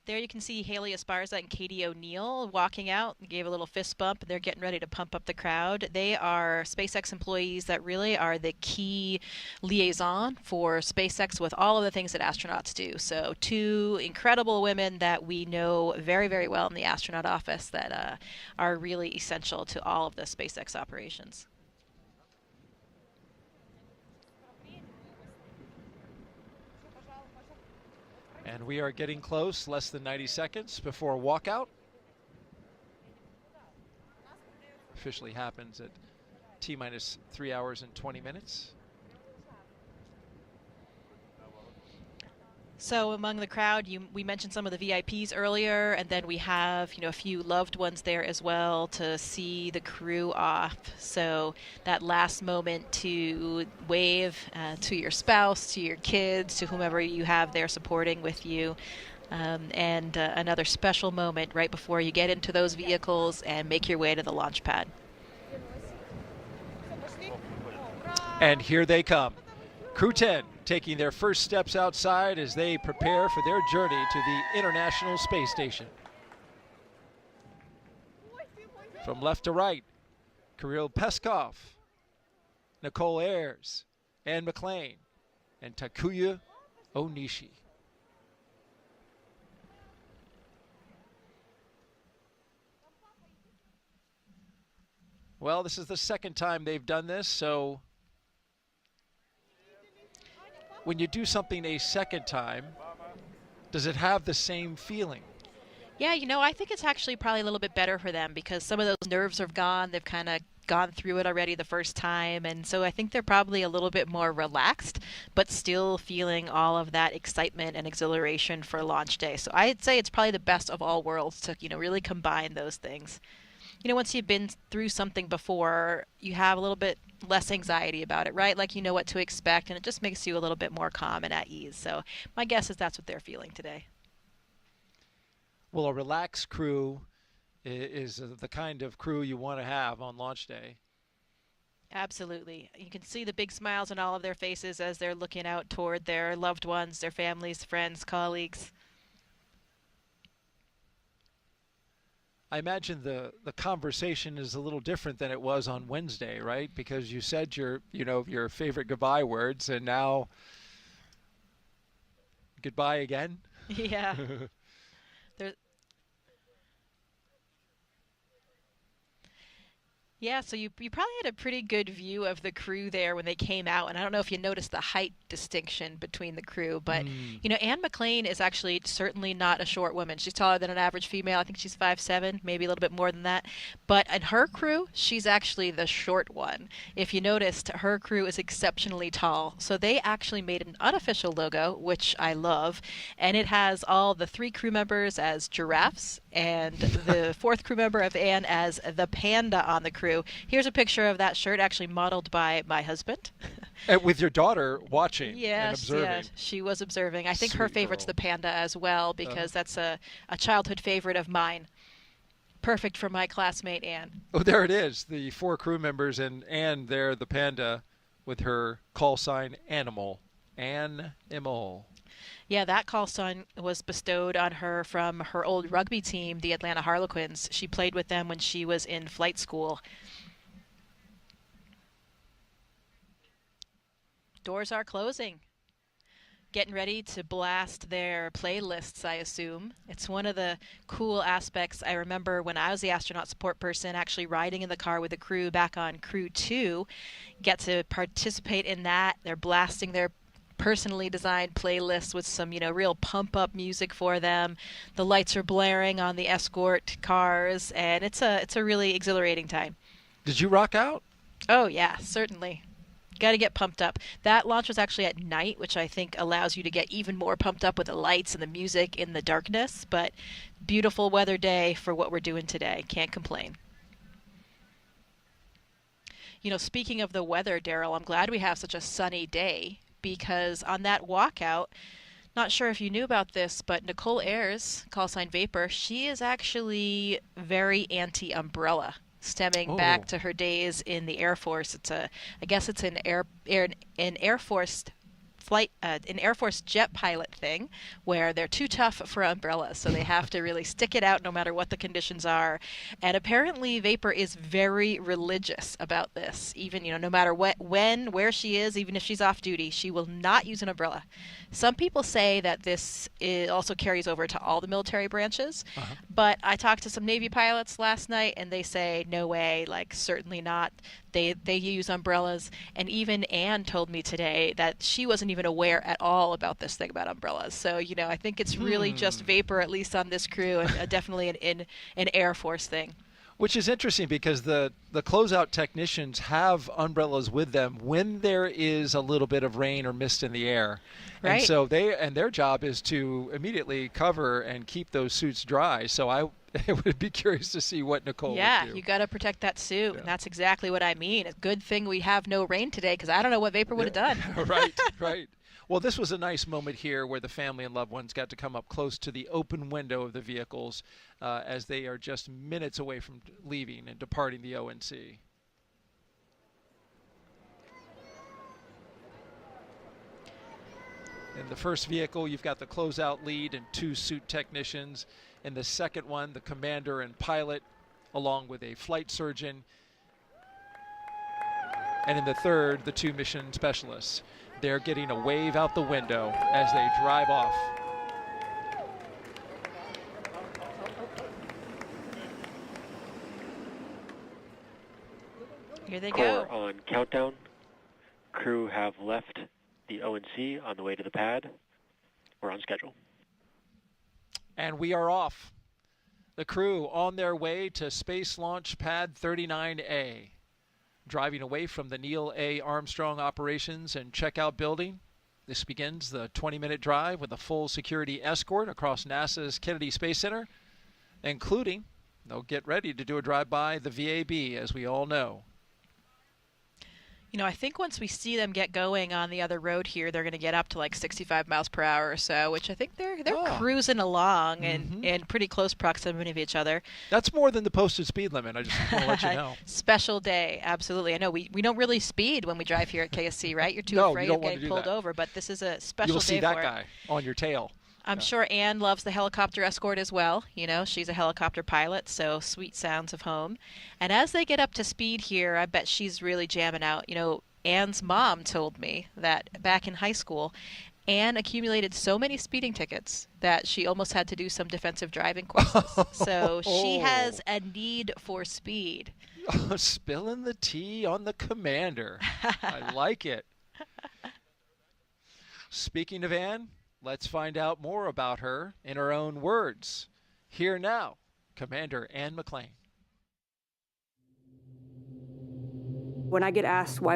There you can see Haley Esparza and Katie O'Neill walking out, gave a little fist bump, and they're getting ready to pump up the crowd. They are SpaceX employees that really are the key liaison for SpaceX with all of the things that astronauts do. So, two incredible women that we know very, very well in the astronaut office that are really essential to all of the SpaceX operations. And we are getting close, less than 90 seconds before walkout. Officially happens at T minus 3 hours and 20 minutes. So among the crowd, we mentioned some of the VIPs earlier, and then we have a few loved ones there as well to see the crew off. So that last moment to wave to your spouse, to your kids, to whomever you have there supporting with you. And another special moment right before you get into those vehicles and make your way to the launch pad. And here they come. Crew-10 taking their first steps outside as they prepare for their journey to the International Space Station. From left to right, Kirill Peskov, Nichole Ayers, and McClain, and Takuya Onishi. Well, this is the second time they've done this, so when you do something a second time, does it have the same feeling? Yeah, I think it's actually probably a little bit better for them because some of those nerves are gone. They've kind of gone through it already the first time. And so I think they're probably a little bit more relaxed, but still feeling all of that excitement and exhilaration for launch day. So I'd say it's probably the best of all worlds to, really combine those things. Once you've been through something before, you have a little bit less anxiety about it, right? Like you know what to expect, and it just makes you a little bit more calm and at ease. So my guess is that's what they're feeling today. Well, a relaxed crew is the kind of crew you want to have on launch day. Absolutely. You can see the big smiles on all of their faces as they're looking out toward their loved ones, their families, friends, colleagues. I imagine the conversation is a little different than it was on Wednesday, right? Because you said your favorite goodbye words, and now goodbye again. Yeah. There, Yeah, so you probably had a pretty good view of the crew there when they came out, and I don't know if you noticed the height distinction between the crew, but Anne McClain is actually certainly not a short woman. She's taller than an average female. I think she's 5'7", maybe a little bit more than that. But in her crew, she's actually the short one. If you noticed, her crew is exceptionally tall. So they actually made an unofficial logo, which I love, and it has all the 3 crew members as giraffes and the 4th crew member of Anne as the panda on the crew. Here's a picture of that shirt actually modeled by my husband. And with your daughter watching and Yes, observing. yeah, she was observing. I think her Sweet favorite's girl. the panda as well because that's a childhood favorite of mine. Perfect for my classmate Anne. Oh, there it is. The 4 crew members and there the panda with her call sign Animal. Animal. Yeah, that call sign was bestowed on her from her old rugby team, the Atlanta Harlequins. She played with them when she was in flight school. Doors are closing. Getting ready to blast their playlists, I assume. It's one of the cool aspects. I remember when I was the astronaut support person actually riding in the car with the crew back on Crew-2. Get to participate in that. They're blasting their personally designed playlists with some, real pump-up music for them. The lights are blaring on the escort cars, and it's a really exhilarating time. Did you rock out? Oh, yeah, certainly. Got to get pumped up. That launch was actually at night, which I think allows you to get even more pumped up with the lights and the music in the darkness. But beautiful weather day for what we're doing today. Can't complain. Speaking of the weather, Daryl, I'm glad we have such a sunny day because on that walkout, not sure if you knew about this, but Nichole Ayers, call sign Vapor, she is actually very anti-umbrella, stemming back to her days in the Air Force. I guess it's an Air Force an Air Force jet pilot thing where they're too tough for umbrellas, so they have to really stick it out no matter what the conditions are. And apparently Vapor is very religious about this. Even, no matter where she is, even if she's off duty, she will not use an umbrella. Some people say that this also carries over to all the military branches, but I talked to some Navy pilots last night, and they say, no way, like, certainly not. They use umbrellas, and even Anne told me today that she wasn't even aware at all about this thing about umbrellas. So, I think it's really just Vapor, at least on this crew, and definitely an Air Force thing. Which is interesting because the closeout technicians have umbrellas with them when there is a little bit of rain or mist in the air. Right. And so their job is to immediately cover and keep those suits dry. So I would be curious to see what Nichole would do. Yeah, you got to protect that suit, and that's exactly what I mean. It's a good thing we have no rain today, because I don't know what Vapor would have done. Right. Well, this was a nice moment here where the family and loved ones got to come up close to the open window of the vehicles as they are just minutes away from leaving and departing the ONC. In the first vehicle, you've got the closeout lead and 2 suit technicians. In the second one, the commander and pilot, along with a flight surgeon. And in the third, the 2 mission specialists. They're getting a wave out the window as they drive off. Here they go. Core on countdown. Crew have left the ONC on the way to the pad. We're on schedule. And we are off. The crew on their way to Space Launch Pad 39A. Driving away from the Neil A. Armstrong Operations and Checkout Building. This begins the 20-minute drive with a full security escort across NASA's Kennedy Space Center, including, they'll get ready to do a drive-by the VAB, as we all know. I think once we see them get going on the other road here, they're going to get up to like 65 miles per hour or so, which I think they're cruising along in pretty close proximity of each other. That's more than the posted speed limit. I just want to let you know. Special day, absolutely. I know we don't really speed when we drive here at KSC, right? You're too afraid of getting pulled over, but this is a special day for it. You'll see that guy on your tail. I'm sure Anne loves the helicopter escort as well. She's a helicopter pilot, so sweet sounds of home. And as they get up to speed here, I bet she's really jamming out. Anne's mom told me that back in high school, Anne accumulated so many speeding tickets that she almost had to do some defensive driving courses. So she has a need for speed. Spilling the tea on the commander. I like it. Speaking of Anne, let's find out more about her in her own words. Here now, Commander Anne McClain. When I get asked why